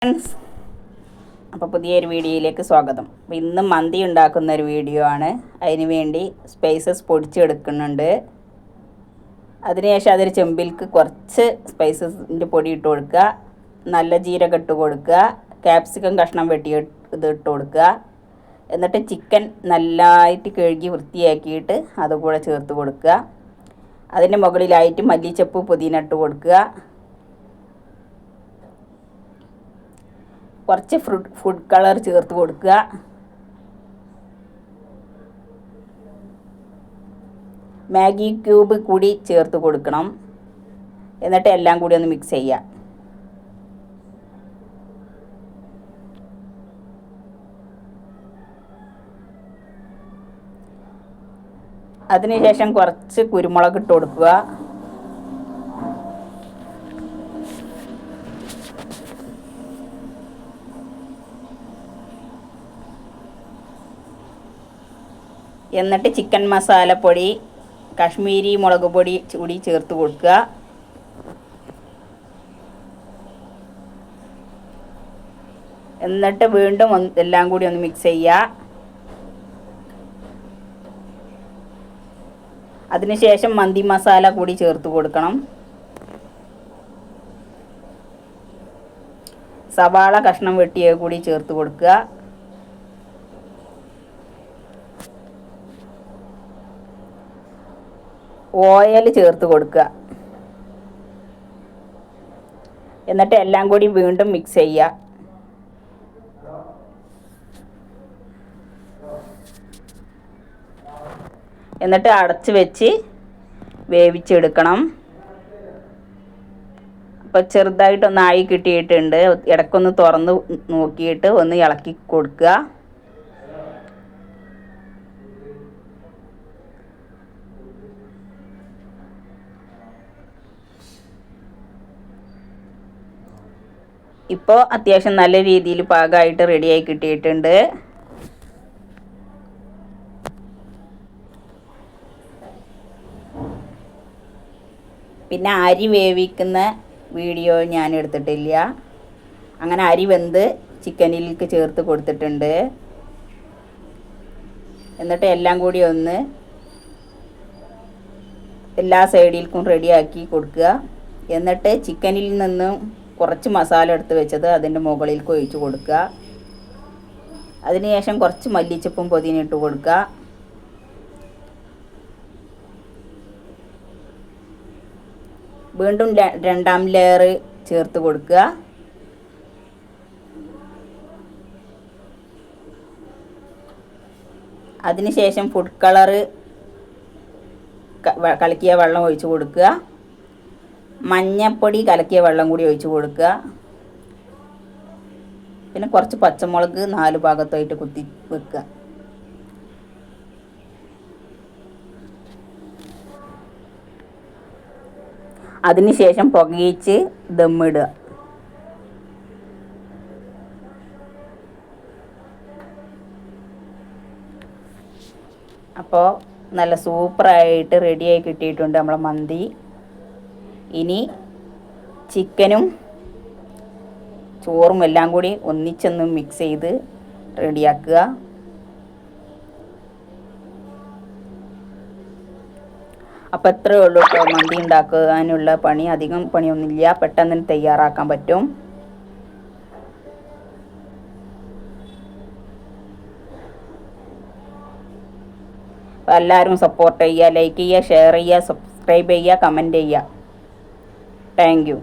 Friends, അപ്പോൾ പുതിയൊരു വീഡിയോയിലേക്ക് സ്വാഗതം. അപ്പോൾ ഇന്ന് മന്തി ഉണ്ടാക്കുന്നൊരു വീഡിയോ ആണ്. അതിന് വേണ്ടി സ്പൈസസ് പൊടിച്ചെടുക്കുന്നുണ്ട്. അതിനുശേഷം അതൊരു ചെമ്പിലേക്ക് കുറച്ച് സ്പൈസസിൻ്റെ പൊടി ഇട്ട് കൊടുക്കുക, നല്ല ജീരകം ഇട്ട് കൊടുക്കുക, ക്യാപ്സിക്കം കഷ്ണം വെട്ടി ഇത് ഇട്ട് കൊടുക്കുക. എന്നിട്ട് ചിക്കൻ നല്ലതായിട്ട് കഴുകി വൃത്തിയാക്കിയിട്ട് അതുകൂടെ ചേർത്ത് കൊടുക്കുക. അതിൻ്റെ മുകളിലായിട്ട് മല്ലിച്ചപ്പ് പുതിന ഇട്ട് കൊടുക്കുക. കുറച്ച് ഫുഡ് കളർ ചേർത്ത് കൊടുക്കുക. മാഗി ക്യൂബ് കൂടി ചേർത്ത് കൊടുക്കണം. എന്നിട്ട് എല്ലാം കൂടി ഒന്ന് മിക്സ് ചെയ്യുക. അതിനുശേഷം കുറച്ച് കുരുമുളക് ഇട്ട് കൊടുക്കുക. എന്നിട്ട് ചിക്കൻ മസാലപ്പൊടി, കാശ്മീരി മുളക് പൊടി കൂടി ചേർത്ത് കൊടുക്കുക. എന്നിട്ട് വീണ്ടും എല്ലാം കൂടി ഒന്ന് മിക്സ് ചെയ്യുക. അതിനുശേഷം മന്തി മസാല കൂടി ചേർത്ത് കൊടുക്കണം. സവാള കഷ്ണം വെട്ടിയത് കൂടി ചേർത്ത് കൊടുക്കുക. ഓയിൽ ചേർത്ത് കൊടുക്കുക. എന്നിട്ട് എല്ലാം കൂടി വീണ്ടും മിക്സ് ചെയ്യുക. എന്നിട്ട് അടച്ച് വെച്ച് വേവിച്ചെടുക്കണം. അപ്പോൾ ചെറുതായിട്ടൊന്ന് ആയി കിട്ടിയിട്ടുണ്ട്. ഇടയ്ക്കൊന്ന് തുറന്ന് നോക്കിയിട്ട് ഒന്ന് ഇളക്കി കൊടുക്കുക. ഇപ്പോൾ അത്യാവശ്യം നല്ല രീതിയിൽ പാകമായിട്ട് റെഡിയായി കിട്ടിയിട്ടുണ്ട്. പിന്നെ അരി വേവിക്കുന്ന വീഡിയോ ഞാൻ എടുത്തിട്ടില്ല. അങ്ങനെ അരി വെന്ത് ചിക്കനിലേക്ക് ചേർത്ത് കൊടുത്തിട്ടുണ്ട്. എന്നിട്ട് എല്ലാം കൂടി ഒന്ന് എല്ലാ സൈഡിലേക്കും റെഡിയാക്കി കൊടുക്കുക. എന്നിട്ട് ചിക്കനിൽ നിന്നും കുറച്ച് മസാല എടുത്ത് വെച്ചത് അതിൻ്റെ മുകളിലേക്ക് ഒഴിച്ച് കൊടുക്കുക. അതിനുശേഷം കുറച്ച് മല്ലിച്ചപ്പും പുതിന ഇട്ട് കൊടുക്കുക. വീണ്ടും രണ്ടാം ലെയർ ചേർത്ത് കൊടുക്കുക. അതിനുശേഷം ഫുഡ് കളറ് കലക്കിയ വെള്ളം ഒഴിച്ച് കൊടുക്കുക. മഞ്ഞപ്പൊടി കലക്കിയ വെള്ളം കൂടി ഒഴിച്ച് കൊടുക്കുക. പിന്നെ കുറച്ച് പച്ചമുളക് 4 ഭാഗത്തായിട്ട് കുത്തി വെക്കുക. അതിനുശേഷം പുകയിച്ച് ദമ്മിടുക. അപ്പോൾ നല്ല സൂപ്പറായിട്ട് റെഡിയായി കിട്ടിയിട്ടുണ്ട് നമ്മളെ മന്തി. ഇനി ചിക്കനും ചോറും എല്ലാം കൂടി ഒന്നിച്ചൊന്ന് മിക്സ് ചെയ്ത് റെഡിയാക്കുക. അപ്പോൾ ഇത്രയേ ഉള്ളൂ കേട്ടോ. മന്തി ഉണ്ടാക്കാനുള്ള പണി അധികം പണിയൊന്നുമില്ല, പെട്ടെന്ന് തയ്യാറാക്കാൻ പറ്റും. അപ്പോൾ എല്ലാവരും സപ്പോർട്ട് ചെയ്യുക, ലൈക്ക് ചെയ്യുക, ഷെയർ ചെയ്യുക, സബ്സ്ക്രൈബ് ചെയ്യുക, കമൻറ്റ് ചെയ്യുക. Thank you.